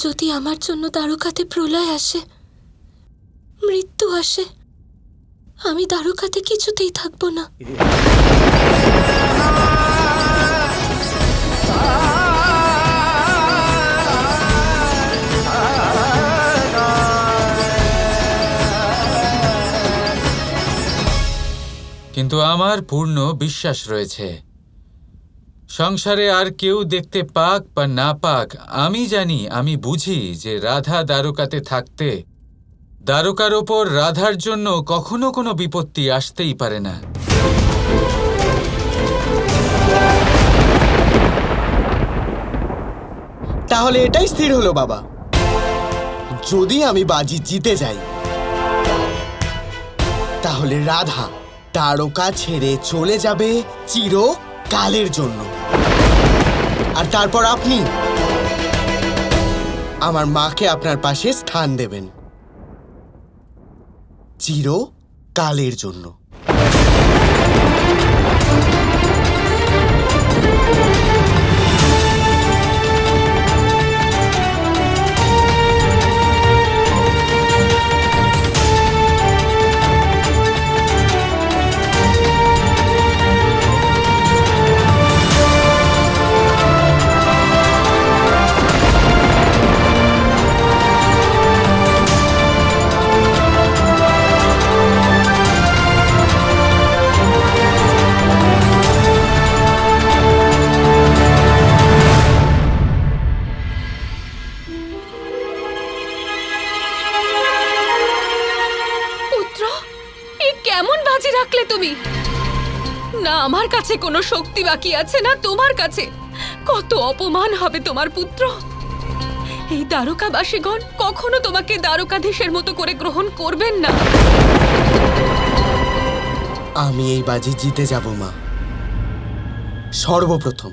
যদি আমার জন্য দ্বারকাতে প্রলয় আসে, মৃত্যু আসে, আমি দ্বারকাতে কিছুতেই থাকবো না। কিন্তু আমার পূর্ণ বিশ্বাস রয়েছে, সংসারে আর কেউ দেখতে পাক বা না পাক, আমি জানি, আমি বুঝি যে রাধা দ্বারকাতে থাকতে দ্বারকার ওপর রাধার জন্য কখনো কোনো বিপত্তি আসতেই পারে না। তাহলে এটাই স্থির হলো বাবা, যদি আমি বাজি জিতে যাই তাহলে রাধা দ্বারকা ছেড়ে চলে যাবে চিরকালের জন্য, আর তারপর আপনি আমার মাকে আপনার পাশে স্থান দেবেন চিরকালের জন্য। কেমন বাজি রাখলে তুমি? না আমার কাছে কোনো শক্তি বাকি আছে, না তোমার কাছে। কত অপমান হবে তোমার পুত্র। এই দ্বারকাবাসীগণ কখনো তোমাকে দ্বারকাধীশের মতো করে গ্রহণ করবেন না। আমি এই বাজি জিতে যাব মা। সর্বপ্রথম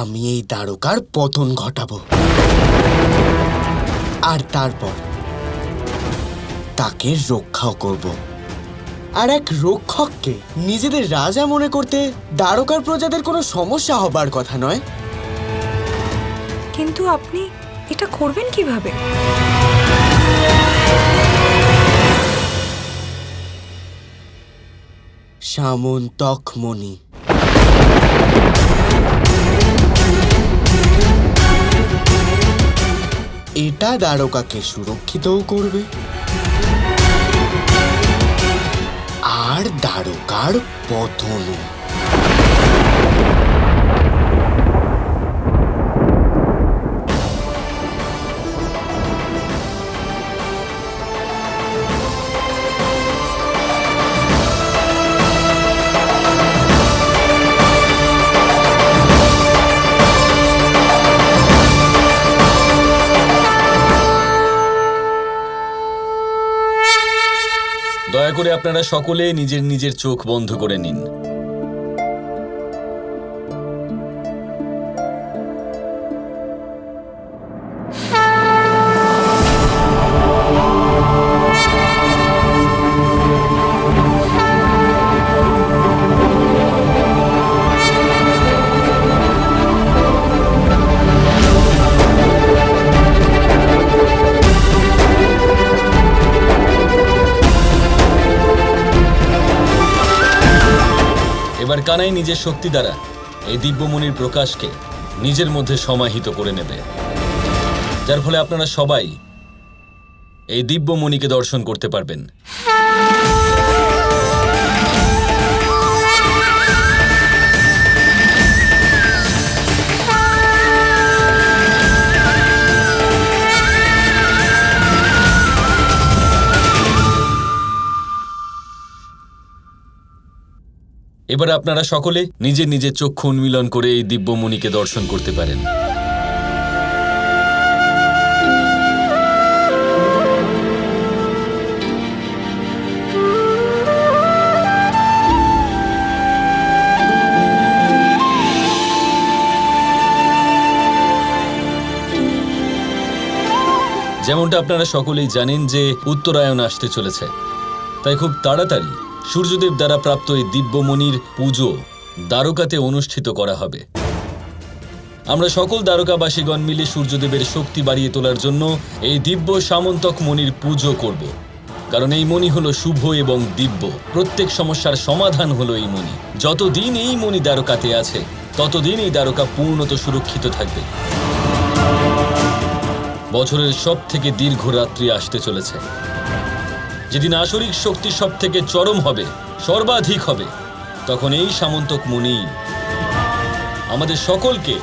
আমি এই দ্বারকার পতন ঘটাবো, আর তারপর তাকে রক্ষাও করব। আর এক রক্ষককে নিজেদের রাজা মনে করতে দ্বারকার প্রজাদের কোনো সমস্যা হবার কথা নয়। কিন্তু আপনি এটা করবেন কিভাবে? সামন্তক মণি। এটা দ্বারকাকে সুরক্ষিতও করবে আর দ্বারকার পতনও। দয়া করে আপনারা সকলে নিজের নিজের চোখ বন্ধ করে নিন। এবার কানাই নিজের শক্তি দ্বারা এই দিব্যমণির প্রকাশকে নিজের মধ্যে সমাহিত করে নেবে, যার ফলে আপনারা সবাই এই দিব্যমণিকে দর্শন করতে পারবেন। এবার আপনারা সকলে নিজের নিজের চক্ষু উন্মিলন করে এই দিব্যমণিকে দর্শন করতে পারেন। যেমনটা আপনারা সকলেই জানেন যে উত্তরায়ণ আসতে চলেছে, তাই খুব তাড়াতাড়ি সূর্যদেব দ্বারা প্রাপ্ত এই দিব্যমণির পুজো দ্বারকাতে অনুষ্ঠিত করা হবে। আমরা সকল দ্বারকাবাসীগণ মিলে সূর্যদেবের শক্তি বাড়িয়ে তোলার জন্য এই দিব্য সামন্তক মণির পুজো করব। কারণ এই মণি হলো শুভ এবং দিব্য। প্রত্যেক সমস্যার সমাধান হলো এই মণি। যতদিন এই মণি দ্বারকাতে আছে ততদিন এই দ্বারকা পূর্ণত সুরক্ষিত থাকবে। বছরের সব থেকে দীর্ঘ রাত্রি আসতে চলেছে, যেদিন আসরিক শক্তি সব থেকে চরম হবে, সর্বাধিক হবে, তখন এই সামন্তক মুনি আমাদের সকলকে,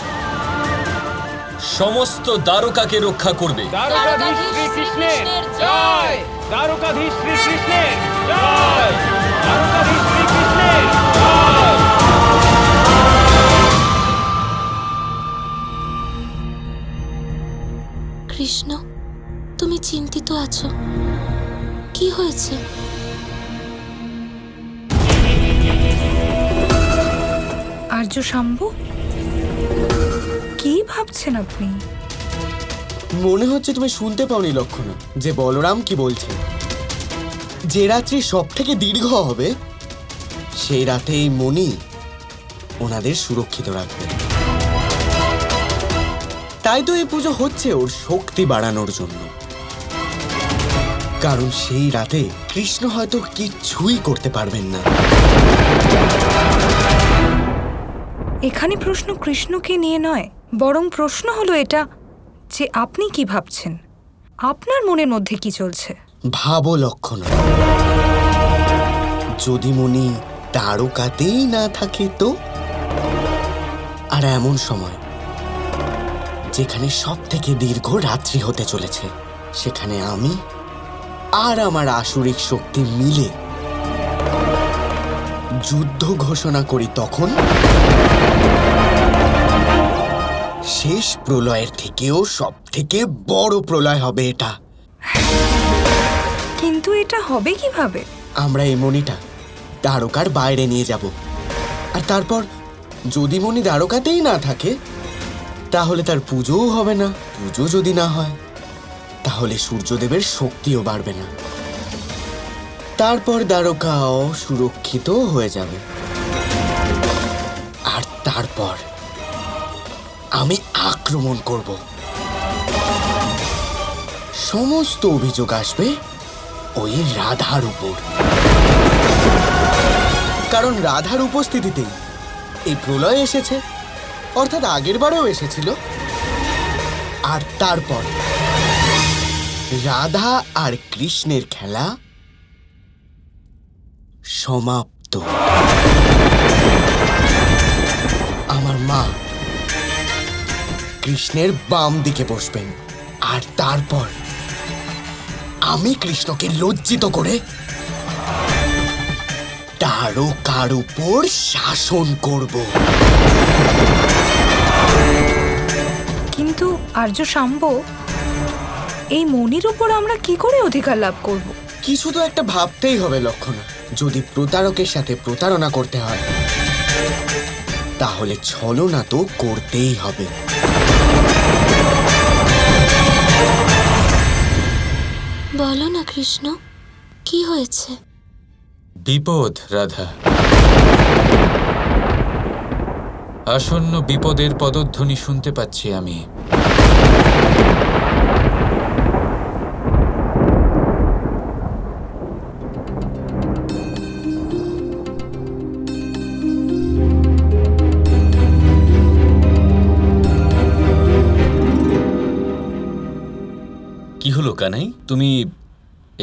সমস্ত দ্বারকাকে রক্ষা করবে। দ্বারকাধীশ শ্রীকৃষ্ণের জয়! দ্বারকাধীশ শ্রীকৃষ্ণের জয়! দ্বারকাধীশ শ্রীকৃষ্ণের জয়! কৃষ্ণ, তুমি চিন্তিত আছো, কি হয়েছে? আর্য শাম্ভু, কি ভাবছেন আপনি? মনে হচ্ছে তুমি শুনতে পাওনি লক্ষণা যে বলরাম কি বলছে। যে রাত্রি সব থেকে দীর্ঘ হবে সেই রাতে এই মণি ওনাদের সুরক্ষিত রাখবে। তাই তো এই পুজো হচ্ছে ওর শক্তি বাড়ানোর জন্য। কারণ সেই রাতে কৃষ্ণ হয়তো কিছুই করতে পারবেন না। এখানে প্রশ্ন কৃষ্ণকে নিয়ে নয়, বরং প্রশ্ন হলো এটা যে আপনি কি ভাবছেন, আপনার মনের মধ্যে কি চলছে। ভাবো লক্ষণা, যদি মণি দ্বারকাতেই না থাকে তো? আর এমন সময় যেখানে সব থেকে দীর্ঘ রাত্রি হতে চলেছে, সেখানে আমি আর আমার আসুরিক শক্তি মিলে যুদ্ধ ঘোষণা করি, তখন শেষ প্রলয়ের থেকেও সব থেকে বড় প্রলয় হবে এটা। কিন্তু এটা হবে কিভাবে? আমরা এই মণিটা দ্বারকার বাইরে নিয়ে যাব, আর তারপর যদি মণি দ্বারকাতেই না থাকে তাহলে তার পুজোও হবে না। পুজো যদি না হয় তাহলে সূর্যদেবের শক্তিও বাড়বে না। তারপর দ্বারকাও সুরক্ষিত হয়ে যাবে। আর তারপর আমি আক্রমণ করব। সমস্ত অভিযোগ আসবে ওই রাধার উপর, কারণ রাধার উপস্থিতিতেই এই প্রলয় এসেছে, অর্থাৎ আগের বারেও এসেছিল। আর তারপর রাধা আর কৃষ্ণের খেলা সমাপ্ত। আমার মা কৃষ্ণের বাম দিকে বসবেন, আর তারপর আমি কৃষ্ণকে লজ্জিত করে দ্বারকার উপর শাসন করব। কিন্তু আর্য শাম্ভু, এই মণির উপর আমরা কি করে অধিকার লাভ করব? কিছু তো একটা ভাবতেই হবে লক্ষণা। যদি প্রতারকের সাথে প্রতারণা করতে হয় তাহলে ছলনা তো করতেই হবে। বলো না কৃষ্ণ, কি হয়েছে? বিপদ রাধা, আসন্ন বিপদের পদধ্বনি শুনতে পাচ্ছি আমি। কি হলো কানাই, তুমি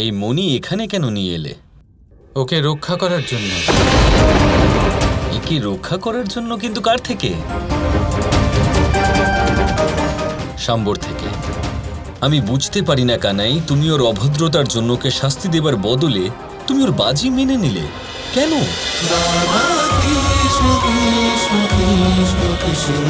এই মণি এখানে কেন নিয়ে এলে? ওকে রক্ষা করার জন্য। একে রক্ষা করার জন্য? কিন্তু কার থেকে? শাম্বর থেকে। আমি বুঝতে পারি না কানাই, তুমি ওর অভদ্রতার জন্য ওকে শাস্তি দেবার বদলে তুমি ওর বাজি মেনে নিলে কেন? কৃষ্ণ কৃষ্ণ কৃষ্ণ কৃষ্ণ